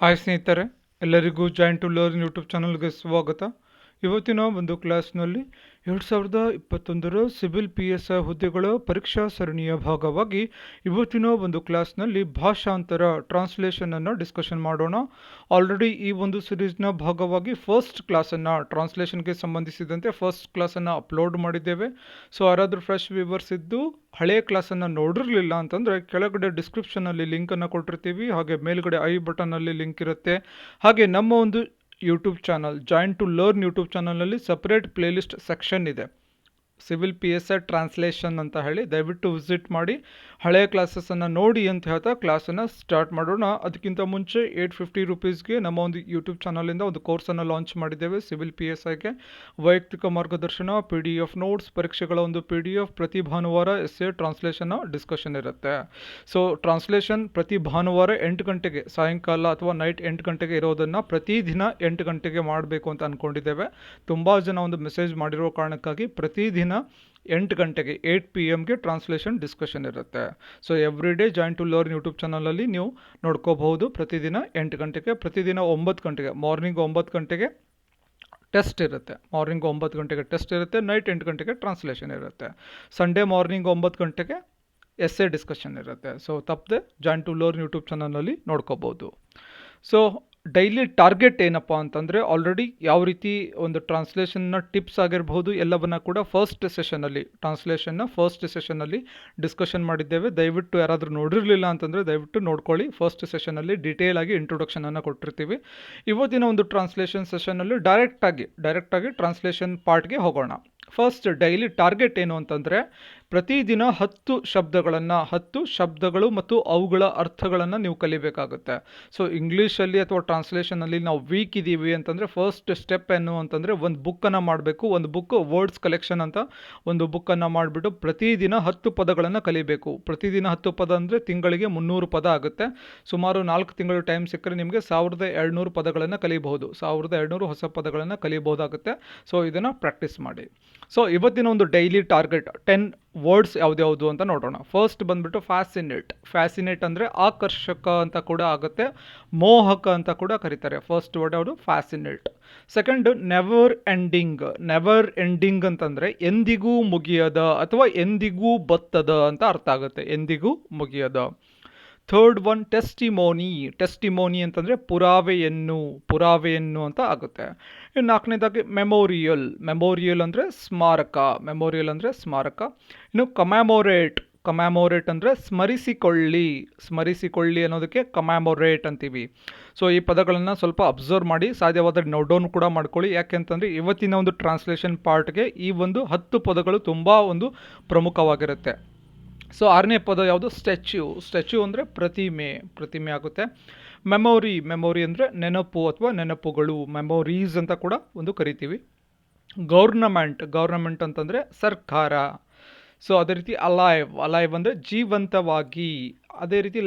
Hi ಸ್ನೇಹಿತರೆ, ಎಲ್ಲರಿಗೂ join to learn YouTube ಚಾನಲ್ಗೆ ಸ್ವಾಗತ. ಇವತ್ತಿನ ಒಂದು ಕ್ಲಾಸ್ನಲ್ಲಿ 2021ರ ಸಿವಿಲ್ PSI ಹುದ್ದೆಗಳ ಪರೀಕ್ಷಾ ಸರಣಿಯ ಭಾಗವಾಗಿ ಇವತ್ತಿನ ಒಂದು ಕ್ಲಾಸ್ನಲ್ಲಿ ಭಾಷಾಂತರ ಟ್ರಾನ್ಸ್ಲೇಷನನ್ನು ಡಿಸ್ಕಷನ್ ಮಾಡೋಣ. ಆಲ್ರೆಡಿ ಈ ಒಂದು ಸಿರೀಸ್ನ ಭಾಗವಾಗಿ ಫಸ್ಟ್ ಕ್ಲಾಸನ್ನು ಟ್ರಾನ್ಸ್ಲೇಷನ್ಗೆ ಸಂಬಂಧಿಸಿದಂತೆ ಫಸ್ಟ್ ಕ್ಲಾಸನ್ನು ಅಪ್ಲೋಡ್ ಮಾಡಿದ್ದೇವೆ. ಸೊ ಯಾರಾದರೂ ಫ್ರೆಶ್ ವ್ಯೂವರ್ಸ್ ಇದ್ದು ಹಳೆ ಕ್ಲಾಸನ್ನು ನೋಡಿರಲಿಲ್ಲ ಅಂತಂದರೆ ಕೆಳಗಡೆ ಡಿಸ್ಕ್ರಿಪ್ಷನಲ್ಲಿ ಲಿಂಕನ್ನು ಕೊಟ್ಟಿರ್ತೀವಿ, ಹಾಗೆ ಮೇಲ್ಗಡೆ ಐ ಬಟನ್ನಲ್ಲಿ ಲಿಂಕ್ ಇರುತ್ತೆ. ಹಾಗೆ ನಮ್ಮ ಒಂದು YouTube channel join to learn YouTube ಚಾನಲ್ನಲ್ಲಿ ಸಪ್ರೇಟ್ ಪ್ಲೇಲಿಸ್ಟ್ ಸೆಕ್ಷನ್ ಇದೆ, ಸಿವಿಲ್ PSI ಟ್ರಾನ್ಸ್ಲೇಷನ್ ಅಂತ ಹೇಳಿ. ದಯವಿಟ್ಟು ವಿಸಿಟ್ ಮಾಡಿ, ಹಳೆಯ ಕ್ಲಾಸಸ್ಸನ್ನು ನೋಡಿ ಅಂತ ಹೇಳ್ತಾ ಕ್ಲಾಸನ್ನು ಸ್ಟಾರ್ಟ್ ಮಾಡೋಣ. ಅದಕ್ಕಿಂತ ಮುಂಚೆ 850 ರುಪೀಸ್ಗೆ ನಮ್ಮ ಒಂದು ಯೂಟ್ಯೂಬ್ ಚಾನಲಿಂದ ಒಂದು ಕೋರ್ಸನ್ನು ಲಾಂಚ್ ಮಾಡಿದ್ದೇವೆ. ಸಿವಿಲ್ PSIಗೆ ವೈಯಕ್ತಿಕ ಮಾರ್ಗದರ್ಶನ, PDF ನೋಟ್ಸ್, ಪರೀಕ್ಷೆಗಳ ಒಂದು PDF, ಪ್ರತಿ ಭಾನುವಾರ essay ಟ್ರಾನ್ಸ್ಲೇಷನ್ನ ಡಿಸ್ಕಷನ್ ಇರುತ್ತೆ. ಸೊ ಟ್ರಾನ್ಸ್ಲೇಷನ್ ಪ್ರತಿ ಭಾನುವಾರ 8 ಗಂಟೆಗೆ, ಸಾಯಂಕಾಲ ಅಥವಾ ನೈಟ್ 8 ಗಂಟೆಗೆ ಇರೋದನ್ನು ಪ್ರತಿದಿನ 8 ಗಂಟೆಗೆ ಮಾಡಬೇಕು ಅಂತ ಅಂದ್ಕೊಂಡಿದ್ದೇವೆ. ತುಂಬ ಜನ ಒಂದು ಮೆಸೇಜ್ ಮಾಡಿರೋ ಕಾರಣಕ್ಕಾಗಿ ಪ್ರತಿದಿನ 8 ಗಂಟೆಗೆ 8 PM ಟ್ರಾನ್ಸ್ಲೇಷನ್ ಡಿಸ್ಕಷನ್ ಇರುತ್ತೆ. So every day join to learn YouTube ಚಾನಲಲ್ಲಿ ನೀವು ನೋಡ್ಕೋಬಹುದು. ಪ್ರತಿದಿನ 8 ಗಂಟೆಗೆ, ಪ್ರತಿದಿನ 9 ಗಂಟೆಗೆ, ಮಾರ್ನಿಂಗ್ 9 ಗಂಟೆಗೆ ಟೆಸ್ಟ್ ಇರುತ್ತೆ. ಮಾರ್ನಿಂಗ್ 9 ಗಂಟೆಗೆ ಟೆಸ್ಟ್ ಇರುತ್ತೆ, ನೈಟ್ 8 ಗಂಟೆಗೆ ಟ್ರಾನ್ಸ್ಲೇಷನ್ ಇರುತ್ತೆ. ಸಂಡೇ ಮಾರ್ನಿಂಗ್ 9 ಗಂಟೆಗೆ essay ಡಿಸ್ಕಷನ್ ಇರುತ್ತೆ. ಸೊ ತಪ್ಪದೆ ಜಾಯಿನ್ ಟು ಲರ್ನ್ ಯೂಟ್ಯೂಬ್ ಚಾನಲಲ್ಲಿ ನೋಡ್ಕೋಬೋದು. ಸೊ ಡೈಲಿ ಟಾರ್ಗೆಟ್ ಏನಪ್ಪ ಅಂತಂದರೆ, ಆಲ್ರೆಡಿ ಯಾವ ರೀತಿ ಒಂದು ಟ್ರಾನ್ಸ್ಲೇಷನ್ನ ಟಿಪ್ಸ್ ಆಗಿರ್ಬೋದು ಎಲ್ಲವನ್ನ ಕೂಡ ಫಸ್ಟ್ ಸೆಷನ್ನಲ್ಲಿ ಡಿಸ್ಕಷನ್ ಮಾಡಿದ್ದೇವೆ. ದಯವಿಟ್ಟು ಯಾರಾದರೂ ನೋಡಿರಲಿಲ್ಲ ಅಂತಂದರೆ ದಯವಿಟ್ಟು ನೋಡ್ಕೊಳ್ಳಿ. ಫಸ್ಟ್ ಸೆಷನಲ್ಲಿ ಡೀಟೇಲ್ ಆಗಿ ಇಂಟ್ರೊಡಕ್ಷನನ್ನು ಕೊಟ್ಟಿರ್ತೀವಿ. ಇವತ್ತಿನ ಒಂದು ಟ್ರಾನ್ಸ್ಲೇಷನ್ ಸೆಷನ್ನಲ್ಲಿ ಡೈರೆಕ್ಟಾಗಿ ಟ್ರಾನ್ಸ್ಲೇಷನ್ ಪಾರ್ಟ್ಗೆ ಹೋಗೋಣ. ಫಸ್ಟ್ ಡೈಲಿ ಟಾರ್ಗೆಟ್ ಏನು ಅಂತಂದರೆ, ಪ್ರತಿದಿನ 10 ಶಬ್ದಗಳು ಮತ್ತು ಅವುಗಳ ಅರ್ಥಗಳನ್ನು ನೀವು ಕಲಿಬೇಕಾಗುತ್ತೆ. ಸೊ ಇಂಗ್ಲೀಷಲ್ಲಿ ಅಥವಾ ಟ್ರಾನ್ಸ್ಲೇಷನಲ್ಲಿ ನಾವು ವೀಕ್ ಇದ್ದೀವಿ ಅಂತಂದರೆ ಫಸ್ಟ್ ಸ್ಟೆಪ್ ಏನು ಅಂತಂದರೆ, ಒಂದು ಬುಕ್ಕನ್ನು ಮಾಡಬೇಕು. ಒಂದು ಬುಕ್ ವರ್ಡ್ಸ್ ಕಲೆಕ್ಷನ್ ಅಂತ ಒಂದು ಬುಕ್ಕನ್ನು ಮಾಡಿಬಿಟ್ಟು ಪ್ರತಿದಿನ 10 ಪದಗಳನ್ನು ಕಲಿಬೇಕು. ಪ್ರತಿದಿನ 10 ಪದ ಅಂದರೆ ತಿಂಗಳಿಗೆ 300 ಪದ ಆಗುತ್ತೆ. ಸುಮಾರು 4 ತಿಂಗಳು ಟೈಮ್ ಸಿಕ್ಕರೆ ನಿಮಗೆ 1200 ಪದಗಳನ್ನು ಕಲಿಬಹುದು. 1200 ಹೊಸ ಪದಗಳನ್ನು ಕಲಿಬಹುದಾಗುತ್ತೆ. ಸೊ ಇದನ್ನು ಪ್ರಾಕ್ಟೀಸ್ ಮಾಡಿ. ಸೊ ಇವತ್ತಿನ ಒಂದು ಡೈಲಿ ಟಾರ್ಗೆಟ್ 10 ವರ್ಡ್ಸ್ ಯಾವ್ದ್ಯಾವುದು ಅಂತ ನೋಡೋಣ. ಫಸ್ಟ್ ಬಂದ್ಬಿಟ್ಟು ಫ್ಯಾಸಿನೇಟ್ ಅಂದರೆ ಆಕರ್ಷಕ ಅಂತ ಕೂಡ ಆಗುತ್ತೆ, ಮೋಹಕ ಅಂತ ಕೂಡ ಕರೀತಾರೆ. ಫಸ್ಟ್ ವರ್ಡ್ ಯಾವುದು? ಫ್ಯಾಸಿನೇಟ್. ಸೆಕೆಂಡ್ ನೆವರ್ ಎಂಡಿಂಗ್ ಅಂತಂದರೆ ಎಂದಿಗೂ ಮುಗಿಯದ ಅಥವಾ ಎಂದಿಗೂ ಬತ್ತದ ಅಂತ ಅರ್ಥ ಆಗುತ್ತೆ, ಎಂದಿಗೂ ಮುಗಿಯದ. ಥರ್ಡ್ ಒನ್ ಟೆಸ್ಟಿಮೋನಿ ಅಂತಂದರೆ ಪುರಾವೆಯನ್ನು ಅಂತ ಆಗುತ್ತೆ. ಇನ್ನು ನಾಲ್ಕನೇದಾಗಿ ಮೆಮೋರಿಯಲ್ ಅಂದರೆ ಸ್ಮಾರಕ. ಇನ್ನು ಕಮ್ಯಾಮೋರೇಟ್ ಅಂದರೆ ಸ್ಮರಿಸಿಕೊಳ್ಳಿ ಅನ್ನೋದಕ್ಕೆ ಕಮ್ಯಾಮೋರೇಟ್ ಅಂತೀವಿ. ಸೊ ಈ ಪದಗಳನ್ನು ಸ್ವಲ್ಪ ಅಬ್ಸರ್ವ್ ಮಾಡಿ, ಸಾಧ್ಯವಾದರೆ ನೋಟ್ ಡೌನ್ ಕೂಡ ಮಾಡ್ಕೊಳ್ಳಿ. ಯಾಕೆಂತಂದರೆ ಇವತ್ತಿನ ಒಂದು ಟ್ರಾನ್ಸ್ಲೇಷನ್ ಪಾರ್ಟ್ಗೆ ಈ ಒಂದು 10 ಪದಗಳು ತುಂಬ ಒಂದು ಪ್ರಮುಖವಾಗಿರುತ್ತೆ. ಸೊ 6ನೇ ಪದ ಯಾವುದು? ಸ್ಟ್ಯಾಚ್ಯೂ ಅಂದರೆ ಪ್ರತಿಮೆ ಆಗುತ್ತೆ. ಮೆಮೊರಿ ಅಂದರೆ ನೆನಪು ಅಥವಾ ನೆನಪುಗಳು, ಮೆಮೊರೀಸ್ ಅಂತ ಕೂಡ ಒಂದು ಕರಿತೀವಿ. ಗೌರ್ನಮೆಂಟ್ ಅಂತಂದರೆ ಸರ್ಕಾರ. ಸೊ ಅದೇ ರೀತಿ ಅಲೈವ್ ಅಂದರೆ ಜೀವಂತವಾಗಿ. ಅದೇ ರೀತಿ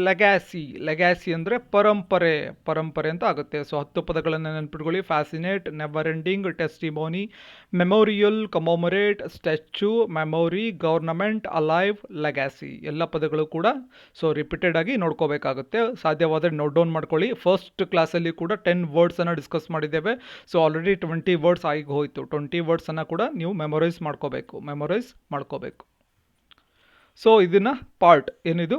ಲೆಗ್ಯಾಸಿ ಅಂದರೆ ಪರಂಪರೆ ಅಂತ ಆಗುತ್ತೆ. ಸೊ 10 ಪದಗಳನ್ನು ನೆನಪಿಟ್ಕೊಳ್ಳಿ: fascinate, never ending, testimony, memorial, commemorate, statue, memory, government, alive, legacy. ಎಲ್ಲ ಪದಗಳು ಕೂಡ ಸೊ ರಿಪೀಟೆಡ್ ಆಗಿ ನೋಡ್ಕೋಬೇಕಾಗುತ್ತೆ. ಸಾಧ್ಯವಾದರೆ ನೋಟ್ ಡೌನ್ ಮಾಡ್ಕೊಳ್ಳಿ. ಫಸ್ಟ್ ಕ್ಲಾಸಲ್ಲಿ ಕೂಡ 10 ವರ್ಡ್ಸನ್ನು ಡಿಸ್ಕಸ್ ಮಾಡಿದ್ದೇವೆ. ಸೊ ಆಲ್ರೆಡಿ 20 ವರ್ಡ್ಸ್ ಆಗಿ ಹೋಯಿತು. 20 ವರ್ಡ್ಸನ್ನು ಕೂಡ ನೀವು ಮೆಮೊರೈಸ್ ಮಾಡ್ಕೋಬೇಕು. ಸೊ ಇದನ್ನ ಪಾರ್ಟ್ ಏನಿದು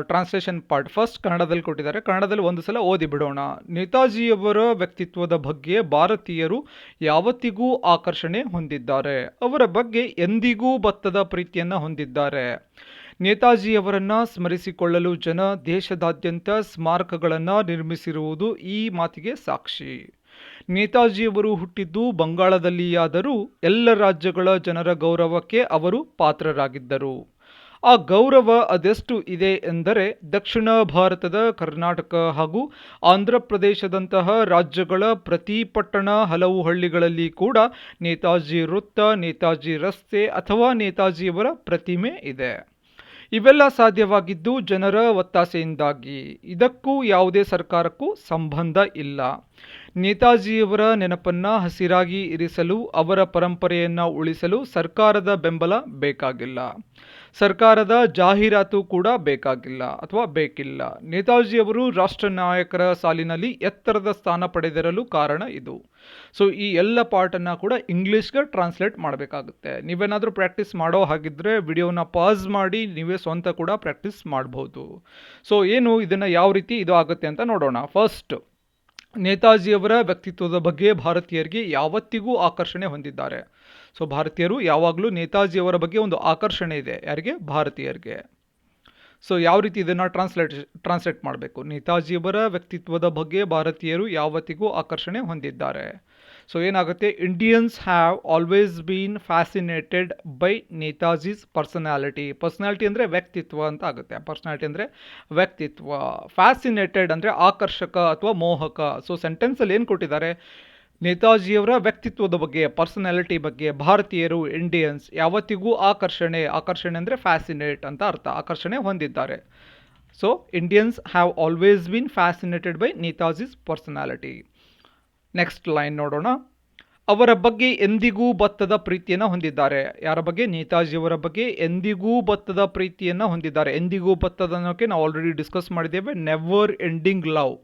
ಟ್ರಾನ್ಸ್ಲೇಷನ್ ಪಾರ್ಟ್ ಫಸ್ಟ್ ಕನ್ನಡದಲ್ಲಿ ಕೊಟ್ಟಿದ್ದಾರೆ. ಕನ್ನಡದಲ್ಲಿ ಒಂದು ಸಲ ಓದಿ ಬಿಡೋಣ. ನೇತಾಜಿಯವರ ವ್ಯಕ್ತಿತ್ವದ ಬಗ್ಗೆ ಭಾರತೀಯರು ಯಾವತ್ತಿಗೂ ಆಕರ್ಷಣೆ ಹೊಂದಿದ್ದಾರೆ. ಅವರ ಬಗ್ಗೆ ಎಂದಿಗೂ ಬತ್ತದ ಪ್ರೀತಿಯನ್ನು ಹೊಂದಿದ್ದಾರೆ. ನೇತಾಜಿಯವರನ್ನು ಸ್ಮರಿಸಿಕೊಳ್ಳಲು ಜನ ದೇಶದಾದ್ಯಂತ ಸ್ಮಾರಕಗಳನ್ನು ನಿರ್ಮಿಸಿರುವುದು ಈ ಮಾತಿಗೆ ಸಾಕ್ಷಿ. ನೇತಾಜಿಯವರು ಹುಟ್ಟಿದ್ದು ಬಂಗಾಳದಲ್ಲಿಯಾದರೂ ಎಲ್ಲ ರಾಜ್ಯಗಳ ಜನರ ಗೌರವಕ್ಕೆ ಅವರು ಪಾತ್ರರಾಗಿದ್ದರು. ಆ ಗೌರವ ಅದೆಷ್ಟು ಇದೆ ಎಂದರೆ, ದಕ್ಷಿಣ ಭಾರತದ ಕರ್ನಾಟಕ ಹಾಗೂ ಆಂಧ್ರ ಪ್ರದೇಶದಂತಹ ರಾಜ್ಯಗಳ ಪ್ರತಿ ಪಟ್ಟಣ, ಹಲವು ಹಳ್ಳಿಗಳಲ್ಲಿ ಕೂಡ ನೇತಾಜಿ ವೃತ್ತ, ನೇತಾಜಿ ರಸ್ತೆ ಅಥವಾ ನೇತಾಜಿಯವರ ಪ್ರತಿಮೆ ಇದೆ. ಇವೆಲ್ಲ ಸಾಧ್ಯವಾಗಿದ್ದು ಜನರ ಒತ್ತಾಸೆಯಿಂದಾಗಿ. ಇದಕ್ಕೂ ಯಾವುದೇ ಸರ್ಕಾರಕ್ಕೂ ಸಂಬಂಧ ಇಲ್ಲ. ನೇತಾಜಿಯವರ ನೆನಪನ್ನು ಹಸಿರಾಗಿ ಇರಿಸಲು, ಅವರ ಪರಂಪರೆಯನ್ನು ಉಳಿಸಲು ಸರ್ಕಾರದ ಬೆಂಬಲ ಬೇಕಾಗಿಲ್ಲ. ಸರ್ಕಾರದ ಜಾಹೀರಾತು ಕೂಡ ಬೇಕಾಗಿಲ್ಲ ಅಥವಾ ಬೇಕಿಲ್ಲ. ನೇತಾಜಿಯವರು ರಾಷ್ಟ್ರ ನಾಯಕರ ಸಾಲಿನಲ್ಲಿ ಎತ್ತರದ ಸ್ಥಾನ ಪಡೆದಿರಲು ಕಾರಣ ಇದು. ಸೊ ಈ ಎಲ್ಲ ಪಾರ್ಟನ್ನು ಕೂಡ ಇಂಗ್ಲೀಷ್ಗೆ ಟ್ರಾನ್ಸ್ಲೇಟ್ ಮಾಡಬೇಕಾಗುತ್ತೆ. ನೀವೇನಾದರೂ ಪ್ರಾಕ್ಟೀಸ್ ಮಾಡೋ ಹಾಗಿದ್ರೆ ವಿಡಿಯೋನ ಪಾಸ್ ಮಾಡಿ ನೀವೇ ಸ್ವಂತ ಕೂಡ ಪ್ರಾಕ್ಟೀಸ್ ಮಾಡ್ಬೋದು. ಸೊ ಏನು ಇದನ್ನು ಯಾವ ರೀತಿ ಇದು ಆಗುತ್ತೆ ಅಂತ ನೋಡೋಣ. ಫಸ್ಟ್, ನೇತಾಜಿಯವರ ವ್ಯಕ್ತಿತ್ವದ ಬಗ್ಗೆ ಭಾರತೀಯರಿಗೆ ಯಾವತ್ತಿಗೂ ಆಕರ್ಷಣೆ ಹೊಂದಿದ್ದಾರೆ. ಸೊ ಭಾರತೀಯರು ಯಾವಾಗಲೂ ನೇತಾಜಿಯವರ ಬಗ್ಗೆ ಒಂದು ಆಕರ್ಷಣೆ ಇದೆ. ಯಾರಿಗೆ? ಭಾರತೀಯರಿಗೆ. ಸೊ ಯಾವ ರೀತಿ ಇದನ್ನು ಟ್ರಾನ್ಸ್ಲೇಟ್ ಮಾಡಬೇಕು? ನೇತಾಜಿಯವರ ವ್ಯಕ್ತಿತ್ವದ ಬಗ್ಗೆ ಭಾರತೀಯರು ಯಾವತ್ತಿಗೂ ಆಕರ್ಷಣೆ ಹೊಂದಿದ್ದಾರೆ. ಸೊ ಏನಾಗುತ್ತೆ? Indians have always been fascinated by Netaji's personality. Personality ಅಂದರೆ ವ್ಯಕ್ತಿತ್ವ ಅಂತ ಆಗುತ್ತೆ. ಪರ್ಸನಾಲಿಟಿ ಅಂದರೆ ವ್ಯಕ್ತಿತ್ವ. ಫ್ಯಾಸಿನೇಟೆಡ್ ಅಂದರೆ ಆಕರ್ಷಕ ಅಥವಾ ಮೋಹಕ. ಸೊ ಸೆಂಟೆನ್ಸಲ್ಲಿ ಏನು ಕೊಟ್ಟಿದ್ದಾರೆ? ನೇತಾಜಿಯವರ ವ್ಯಕ್ತಿತ್ವದ ಬಗ್ಗೆ, ಪರ್ಸನಾಲಿಟಿ ಬಗ್ಗೆ ಭಾರತೀಯರು, ಇಂಡಿಯನ್ಸ್ ಯಾವತ್ತಿಗೂ ಆಕರ್ಷಣೆ ಅಂದರೆ ಫ್ಯಾಸಿನೇಟ್ ಅಂತ ಅರ್ಥ, ಆಕರ್ಷಣೆ ಹೊಂದಿದ್ದಾರೆ. So Indians have always been fascinated by Netaji's personality. Next line ನೋಡೋಣ. ಅವರ ಬಗ್ಗೆ ಎಂದಿಗೂ ಬತ್ತದ ಪ್ರೀತಿಯನ್ನು ಹೊಂದಿದ್ದಾರೆ. ಯಾರ ಬಗ್ಗೆ? ನೇತಾಜಿಯವರ ಬಗ್ಗೆ ಎಂದಿಗೂ ಬತ್ತದ ಪ್ರೀತಿಯನ್ನು ಹೊಂದಿದ್ದಾರೆ. ಎಂದಿಗೂ ಬತ್ತದ ಅನ್ನೋಕ್ಕೆ ನಾವು ಆಲ್ರೆಡಿ ಡಿಸ್ಕಸ್ ಮಾಡಿದ್ದೇವೆ, ನೆವರ್ ಎಂಡಿಂಗ್ ಲವ್.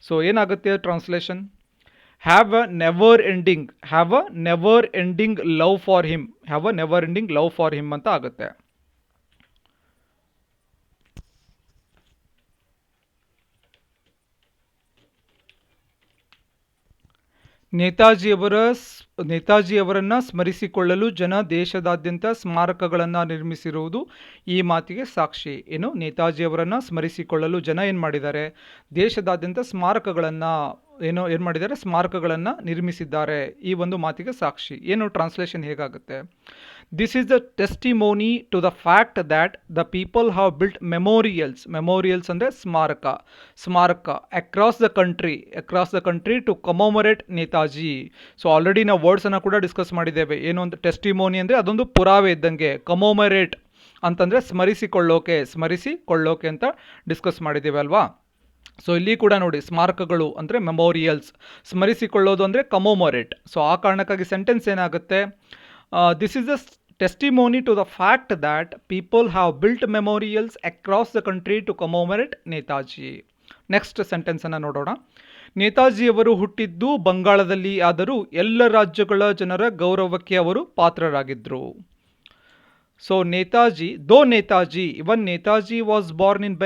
ಸೊ ಏನಾಗುತ್ತೆ translation? Have a never ending love for him. Have a never ending love for him ಅಂತ ಆಗುತ್ತೆ. ನೇತಾಜಿಯವರನ್ನು ಸ್ಮರಿಸಿಕೊಳ್ಳಲು ಜನ ದೇಶದಾದ್ಯಂತ ಸ್ಮಾರಕಗಳನ್ನು ನಿರ್ಮಿಸಿರುವುದು ಈ ಮಾತಿಗೆ ಸಾಕ್ಷಿ. ಏನು? ನೇತಾಜಿಯವರನ್ನು ಸ್ಮರಿಸಿಕೊಳ್ಳಲು ಜನ ಏನು ಮಾಡಿದ್ದಾರೆ? ದೇಶದಾದ್ಯಂತ ಸ್ಮಾರಕಗಳನ್ನು ನಿರ್ಮಿಸಿದ್ದಾರೆ. ಈ ಒಂದು ಮಾತಿಗೆ ಸಾಕ್ಷಿ. ಏನು ಟ್ರಾನ್ಸ್ಲೇಷನ್ ಹೇಗಾಗುತ್ತೆ? This is the testimony to the fact that the people have built memorials ಅಂದರೆ ಸ್ಮಾರಕ across the country to commemorate Netaji. So already ನಾವು ವರ್ಡ್ಸನ್ನು ಕೂಡ ಡಿಸ್ಕಸ್ ಮಾಡಿದ್ದೇವೆ. ಏನು ಅಂತ? ಟೆಸ್ಟಿಮೋನಿ ಅಂದರೆ ಅದೊಂದು ಪುರಾವೆ ಇದ್ದಂಗೆ. ಕಮೋಮರೇಟ್ ಅಂತಂದರೆ ಸ್ಮರಿಸಿಕೊಳ್ಳೋಕೆ ಅಂತ ಡಿಸ್ಕಸ್ ಮಾಡಿದ್ದೇವೆ ಅಲ್ವಾ? ಸೊ ಇಲ್ಲಿ ಕೂಡ ನೋಡಿ, ಸ್ಮಾರಕಗಳು ಅಂದರೆ ಮೆಮೋರಿಯಲ್ಸ್, ಸ್ಮರಿಸಿಕೊಳ್ಳೋದು ಅಂದರೆ ಕಮೋಮರೇಟ್. ಸೊ ಆ ಕಾರಣಕ್ಕಾಗಿ ಸೆಂಟೆನ್ಸ್ ಏನಾಗುತ್ತೆ? This is the testimony to the fact that people have built memorials across the country to commemorate Netaji. Next ಸೆಂಟೆನ್ಸನ್ನು ನೋಡೋಣ. ನೇತಾಜಿಯವರು ಹುಟ್ಟಿದ್ದು ಬಂಗಾಳದಲ್ಲಿ ಆದರೂ ಎಲ್ಲ ರಾಜ್ಯಗಳ ಜನರ ಗೌರವಕ್ಕೆ ಅವರು ಪಾತ್ರರಾಗಿದ್ದರು. So Netaji was born in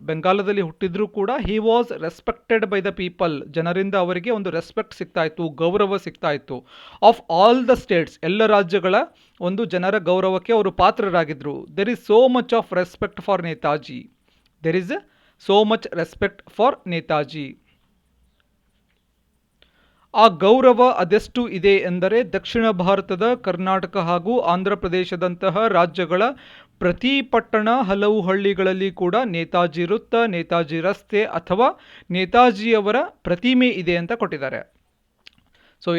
ಬೆಂಗಾಲದಲ್ಲಿ ಹುಟ್ಟಿದ್ರೂ ಕೂಡ he was respected by the people. ಜನರಿಂದ ಅವರಿಗೆ ಒಂದು ರೆಸ್ಪೆಕ್ಟ್ ಸಿಗ್ತಾ ಇತ್ತು, ಗೌರವ ಸಿಗ್ತಾ ಇತ್ತು. ಆಫ್ ಆಲ್ ದ ಸ್ಟೇಟ್ಸ್, ಎಲ್ಲ ರಾಜ್ಯಗಳ ಒಂದು ಜನರ ಗೌರವಕ್ಕೆ ಅವರು ಪಾತ್ರರಾಗಿದ್ದರು. There is so much of respect for Netaji. ಆ ಗೌರವ ಅದೆಷ್ಟು ಇದೆ ಎಂದರೆ ದಕ್ಷಿಣ ಭಾರತದ ಕರ್ನಾಟಕ ಹಾಗೂ ಆಂಧ್ರ ಪ್ರದೇಶದಂತಹ ರಾಜ್ಯಗಳ ಪ್ರತಿ ಪಟ್ಟಣ, ಹಲವು ಹಳ್ಳಿಗಳಲ್ಲಿ ಕೂಡ ನೇತಾಜಿ ವೃತ್ತ, ನೇತಾಜಿ ರಸ್ತೆ ಅಥವಾ ನೇತಾಜಿಯವರ ಪ್ರತಿಮೆ ಇದೆ ಅಂತ ಕೊಟ್ಟಿದ್ದಾರೆ. So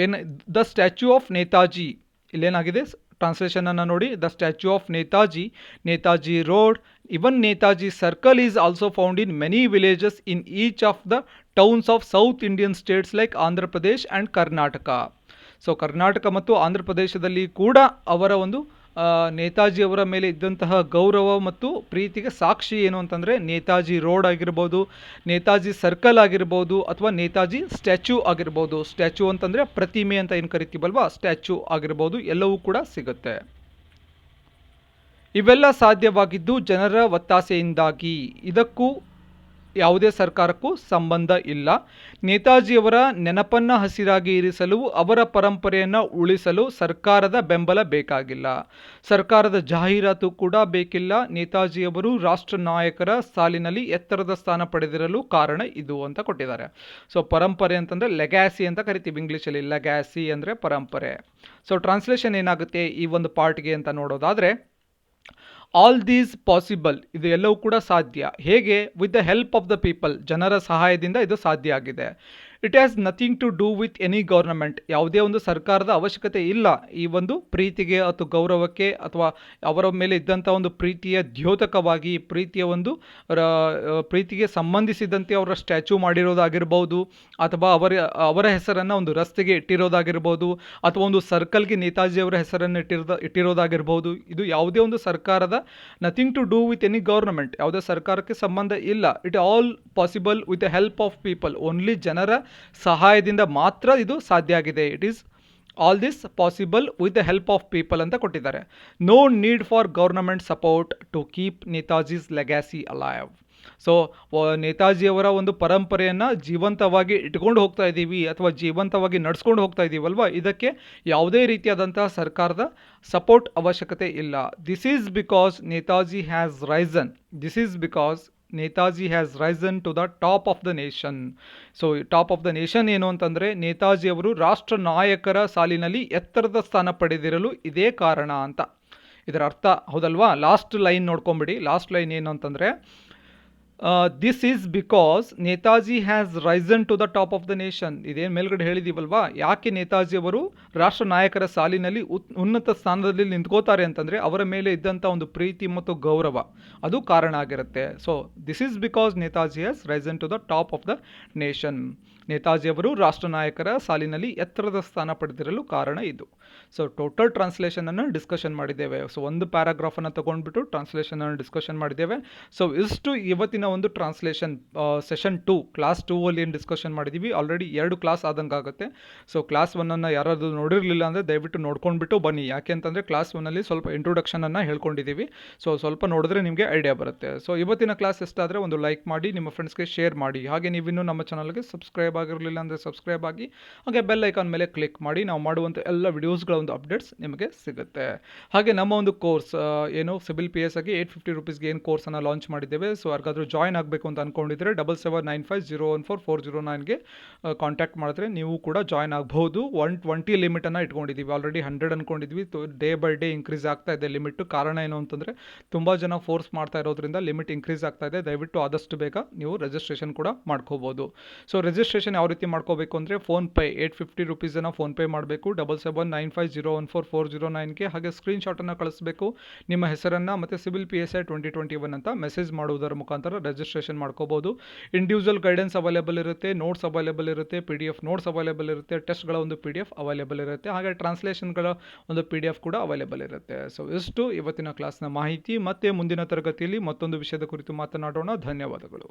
the statue of Netaji, ಇಲ್ಲೇನಾಗಿದೆ ಟ್ರಾನ್ಸ್ಲೇಷನ್ ಅನ್ನು ನೋಡಿ. The statue of Netaji road, even Netaji circle is also found in many villages in each of the towns of south Indian states like Andhra Pradesh and Karnataka. So Karnataka ಮತ್ತು ಆಂಧ್ರ ಪ್ರದೇಶದಲ್ಲಿ ಕೂಡ ಅವರ ಒಂದು ನೇತಾಜಿಯವರ ಮೇಲೆ ಇದ್ದಂತಹ ಗೌರವ ಮತ್ತು ಪ್ರೀತಿಗೆ ಸಾಕ್ಷಿ ಏನು ಅಂತಂದರೆ ನೇತಾಜಿ ರೋಡ್ ಆಗಿರ್ಬೋದು, ನೇತಾಜಿ ಸರ್ಕಲ್ ಆಗಿರ್ಬೋದು, ಅಥವಾ ನೇತಾಜಿ ಸ್ಟ್ಯಾಚ್ಯೂ ಆಗಿರ್ಬೋದು. ಸ್ಟ್ಯಾಚ್ಯೂ ಅಂತಂದರೆ ಪ್ರತಿಮೆ ಅಂತ ಏನು ಕರಿತೀವಲ್ವಾ, ಸ್ಟ್ಯಾಚ್ಯೂ ಆಗಿರ್ಬೋದು, ಎಲ್ಲವೂ ಕೂಡ ಸಿಗುತ್ತೆ. ಇವೆಲ್ಲ ಸಾಧ್ಯವಾಗಿದ್ದು ಜನರ ಒತ್ತಾಸೆಯಿಂದಾಗಿ. ಇದಕ್ಕೂ ಯಾವುದೇ ಸರ್ಕಾರಕ್ಕೂ ಸಂಬಂಧ ಇಲ್ಲ. ನೇತಾಜಿಯವರ ನೆನಪನ್ನು ಹಸಿರಾಗಿ ಇರಿಸಲು, ಅವರ ಪರಂಪರೆಯನ್ನು ಉಳಿಸಲು ಸರ್ಕಾರದ ಬೆಂಬಲ ಬೇಕಾಗಿಲ್ಲ, ಸರ್ಕಾರದ ಜಾಹೀರಾತು ಕೂಡ ಬೇಕಿಲ್ಲ. ನೇತಾಜಿಯವರು ರಾಷ್ಟ್ರ ನಾಯಕರ ಸಾಲಿನಲ್ಲಿ ಎತ್ತರದ ಸ್ಥಾನ ಪಡೆದಿರಲು ಕಾರಣ ಇದು ಅಂತ ಕೊಟ್ಟಿದ್ದಾರೆ. ಸೊ ಪರಂಪರೆ ಅಂತಂದರೆ ಲೆಗ್ಯಾಸಿ ಅಂತ ಕರಿತೀವಿ ಇಂಗ್ಲೀಷಲ್ಲಿ. ಲೆಗ್ಯಾಸಿ ಅಂದರೆ ಪರಂಪರೆ. ಸೊ ಟ್ರಾನ್ಸ್ಲೇಷನ್ ಏನಾಗುತ್ತೆ ಈ ಒಂದು ಪಾರ್ಟ್ಗೆ ಅಂತ ನೋಡೋದಾದರೆ, ಆಲ್ ದೀಸ್ ಪಾಸಿಬಲ್, ಇದು ಎಲ್ಲವೂ ಕೂಡ ಸಾಧ್ಯ. ಹೇಗೆ? With the help of the people, ಜನರ ಸಹಾಯದಿಂದ ಇದು ಸಾಧ್ಯ ಆಗಿದೆ. It has nothing to do with any government. ಯಾವುದೇ ಒಂದು ಸರ್ಕಾರದ ಅವಶ್ಯಕತೆ ಇಲ್ಲ ಈ ಒಂದು ಪ್ರೀತಿಗೆ ಅಥವಾ ಗೌರವಕ್ಕೆ, ಅಥವಾ ಅವರ ಮೇಲೆ ಇದ್ದಂಥ ಒಂದು ಪ್ರೀತಿಯ ದ್ಯೋತಕವಾಗಿ, ಪ್ರೀತಿಯ ಒಂದು ಪ್ರೀತಿಗೆ ಸಂಬಂಧಿಸಿದಂತೆ ಅವರ ಸ್ಟ್ಯಾಚ್ಯೂ ಮಾಡಿರೋದಾಗಿರ್ಬೋದು, ಅಥವಾ ಅವರ ಹೆಸರನ್ನು ಒಂದು ರಸ್ತೆಗೆ ಇಟ್ಟಿರೋದಾಗಿರ್ಬೋದು, ಅಥವಾ ಒಂದು ಸರ್ಕಲ್ಗೆ ನೇತಾಜಿ ಅವರ ಹೆಸರನ್ನು ಇಟ್ಟಿರೋದಾಗಿರ್ಬೋದು. ಇದು ಯಾವುದೇ ಒಂದು ಸರ್ಕಾರದ nothing to do with any government, ಯಾವುದೇ ಸರ್ಕಾರಕ್ಕೆ ಸಂಬಂಧ ಇಲ್ಲ. It all possible with the help of people. Only ಜನರ ಸಹಾಯದಿಂದ ಮಾತ್ರ ಇದು ಸಾಧ್ಯ ಆಗಿದೆ. It is all this possible with the help of people ಅಂತ ಕೊಟ್ಟಿದ್ದಾರೆ. No need for government support to keep Netaji's legacy alive. So ನೇತಾಜಿಯವರ ಒಂದು ಪರಂಪರೆಯನ್ನು ಜೀವಂತವಾಗಿ ಇಟ್ಕೊಂಡು ಹೋಗ್ತಾ ಇದ್ದೀವಿ ಅಥವಾ ಜೀವಂತವಾಗಿ ನಡೆಸ್ಕೊಂಡು ಹೋಗ್ತಾ ಇದ್ದೀವಲ್ವ, ಇದಕ್ಕೆ ಯಾವುದೇ ರೀತಿಯಾದಂತಹ ಸರ್ಕಾರದ ಸಪೋರ್ಟ್ ಅವಶ್ಯಕತೆ ಇಲ್ಲ. This is because Netaji has risen. This is because Netaji has risen to the top of the nation. So top of the nation ಏನು ಅಂತಂದರೆ, ನೇತಾಜಿಯವರು ರಾಷ್ಟ್ರ ನಾಯಕರ ಸಾಲಿನಲ್ಲಿ ಎತ್ತರದ ಸ್ಥಾನ ಪಡೆದಿರಲು ಇದೇ ಕಾರಣ ಅಂತ ಇದರ ಅರ್ಥ, ಹೌದಲ್ವಾ? ಲಾಸ್ಟ್ ಲೈನ್ ನೋಡ್ಕೊಂಬಿಡಿ. ಲಾಸ್ಟ್ ಲೈನ್ ಏನು ಅಂತಂದರೆ, this is because Netaji has risen to the top of the nation. ಇದೇನು ಮೇಲ್ಗಡೆ ಹೇಳಿದೀವಲ್ವಾ, ಯಾಕೆ ನೇತಾಜಿಯವರು ರಾಷ್ಟ್ರ ನಾಯಕರ ಸಾಲಿನಲ್ಲಿ ಉನ್ನತ ಸ್ಥಾನದಲ್ಲಿ ನಿಂತ್ಕೋತಾರೆ ಅಂತಂದರೆ, ಅವರ ಮೇಲೆ ಇದ್ದಂಥ ಒಂದು ಪ್ರೀತಿ ಮತ್ತು ಗೌರವ ಅದು ಕಾರಣ ಆಗಿರುತ್ತೆ. So this is because Netaji has risen to the top of the nation. ನೇತಾಜಿಯವರು ರಾಷ್ಟ್ರ ನಾಯಕರ ಸಾಲಿನಲ್ಲಿ ಎತ್ತರದ ಸ್ಥಾನ ಪಡೆದಿರಲು ಕಾರಣ ಇದು. ಸೊ ಟೋಟಲ್ ಟ್ರಾನ್ಸ್ಲೇಷನನ್ನು ಡಿಸ್ಕಷನ್ ಮಾಡಿದ್ದೇವೆ. ಸೊ ಒಂದು ಪ್ಯಾರಾಗ್ರಾಫನ್ನು ತೊಗೊಂಡ್ಬಿಟ್ಟು ಟ್ರಾನ್ಸ್ಲೇಷನನ್ನು ಡಿಸ್ಕಷನ್ ಮಾಡಿದ್ದೇವೆ. ಸೊ ಇಷ್ಟು ಇವತ್ತಿನ ಒಂದು ಟ್ರಾನ್ಸ್ಲೇಷನ್ ಸೆಷನ್ 2 ಕ್ಲಾಸ್ 2 ಅಲ್ಲಿ ಏನು ಡಿಸ್ಕಷನ್ ಮಾಡಿದ್ದೀವಿ. ಆಲ್ರೆಡಿ 2 ಕ್ಲಾಸ್ ಆದಂಗೆ ಆಗುತ್ತೆ. ಸೊ ಕ್ಲಾಸ್ 1 ಯಾರಾದರೂ ನೋಡಿರಲಿಲ್ಲ ಅಂದರೆ ದಯವಿಟ್ಟು ನೋಡ್ಕೊಂಡ್ಬಿಟ್ಟು ಬನ್ನಿ. ಯಾಕೆ ಅಂತಂದರೆ ಕ್ಲಾಸ್ 1 ಸ್ವಲ್ಪ ಇಂಟ್ರೊಡಕ್ಷನನ್ನು ಹೇಳ್ಕೊಂಡಿದ್ದೀವಿ. ಸೊ ಸ್ವಲ್ಪ ನೋಡಿದ್ರೆ ನಿಮಗೆ ಐಡಿಯಾ ಬರುತ್ತೆ. ಸೊ ಇವತ್ತಿನ ಕ್ಲಾಸ್ ಇಷ್ಟಾದರೆ ಒಂದು ಲೈಕ್ ಮಾಡಿ, ನಿಮ್ಮ ಫ್ರೆಂಡ್ಸ್ಗೆ ಶೇರ್ ಮಾಡಿ. ಹಾಗೆ ನೀವಿನ್ನೂ ನಮ್ಮ ಚಾನಲ್ಗೆ ಸಬ್ಸ್ಕ್ರೈಬ್ ಆಗಿರಲಿಲ್ಲ ಅಂದರೆ ಸಬ್ಸ್ಕ್ರೈಬ್ ಆಗಿ, ಹಾಗೆ ಬೆಲ್ ಐಕಾನ್ ಮೇಲೆ ಕ್ಲಿಕ್ ಮಾಡಿ. ನಾವು ಮಾಡುವಂಥ ಎಲ್ಲ ವಿಡಿಯೋಸ್ಗಳ ಒಂದು ಅಪ್ಡೇಟ್ಸ್ ನಿಮಗೆ ಸಿಗುತ್ತೆ. ಹಾಗೆ ನಮ್ಮ ಒಂದು ಕೋರ್ಸ್ ಏನು ಸಿಬಿಲ್ PS ಆಗಿ 850 ರುಪೀಸ್ಗೆ ಏನು ಕೋರ್ಸನ್ನು ಲಾಂಚ್ ಮಾಡಿದ್ದೇವೆ. ಸೊ ಯಾರಿಗಾದರೂ ಜಾಯ್ನ್ ಆಗಬೇಕು ಅಂತ ಅಂದ್ಕೊಂಡಿದ್ರೆ 7795014409ಗೆ ಕಾಂಟ್ಯಾಕ್ಟ್ ಮಾಡಿದ್ರೆ ನೀವು ಕೂಡ ಜಾಯ್ನ್ ಆಗಬಹುದು. 120 ಲಿಮಿಟನ್ನು ಇಟ್ಕೊಂಡಿದ್ದೀವಿ. ಆಲ್ರೆಡಿ 100 ಅಂದ್ಕೊಂಡಿದ್ವಿ. ಡೇ ಬೈ ಡೇ ಇನ್ಕ್ರೀಸ್ ಆಗ್ತಾ ಇದೆ ಲಿಮಿಟ್. ಕಾರಣ ಏನು ಅಂತಂದರೆ, ತುಂಬ ಜನ ಫೋರ್ಸ್ ಮಾಡ್ತಾ ಇರೋದ್ರಿಂದ ಲಿಮಿಟ್ ಇನ್ಕ್ರೀಸ್ ಆಗ್ತಾ ಇದೆ. ದಯವಿಟ್ಟು ಆದಷ್ಟು ಬೇಗ ನೀವು ರಿಜಿಸ್ಟ್ರೇಷನ್ ಕೂಡ ಮಾಡ್ಕೋಬೋದು. ಸೊ ರಿಜಿಸ್ಟ್ರೇಷನ್ ಯಾವ ರೀತಿ ಮಾಡ್ಕೋಬೇಕು ಅಂದರೆ, ಫೋನ್ಪೇ 850 ರುಪೀಸನ್ನು ಫೋನ್ಪೇ ಮಾಡಬೇಕು 7795014409ಗೆ. ಹಾಗೆ ಸ್ಕ್ರೀನ್ಶಾಟನ್ನು ಕಳಿಸ್ಬೇಕು, ನಿಮ್ಮ ಹೆಸರನ್ನು ಮತ್ತು ಸಿಬಿಲ್ PSI 2021 ಅಂತ ಮೆಸೇಜ್ ಮಾಡುವುದರ ಮುಖಾಂತರ ರಿಜಿಸ್ಟ್ರೇಷನ್ ಮಾಡ್ಕೋಬೋದು. ಇಂಡಿವಿಜುವಲ್ ಗೈಡೆನ್ಸ್ ಅವೈಲೇಬಲ್ ಇರುತ್ತೆ, ನೋಟ್ಸ್ ಅವೈಲೇಬಲ್ ಇರುತ್ತೆ, PDF ನೋಟ್ಸ್ ಅವೈಲೇಬಲ್ ಇರುತ್ತೆ, ಟೆಸ್ಟ್ಗಳ ಒಂದು PDF ಅವೈಲೇಬಲ್ ಇರುತ್ತೆ, ಹಾಗೆ ಟ್ರಾನ್ಸ್ಲೇಷನ್ಗಳ ಒಂದು PDF ಕೂಡ ಅವೈಲೇಬಲ್ ಇರುತ್ತೆ. ಸೊ ಇಷ್ಟು ಇವತ್ತಿನ ಕ್ಲಾಸ್ನ ಮಾಹಿತಿ. ಮತ್ತೆ ಮುಂದಿನ ತರಗತಿಯಲ್ಲಿ ಮತ್ತೊಂದು ವಿಷಯದ ಕುರಿತು ಮಾತನಾಡೋಣ. ಧನ್ಯವಾದಗಳು.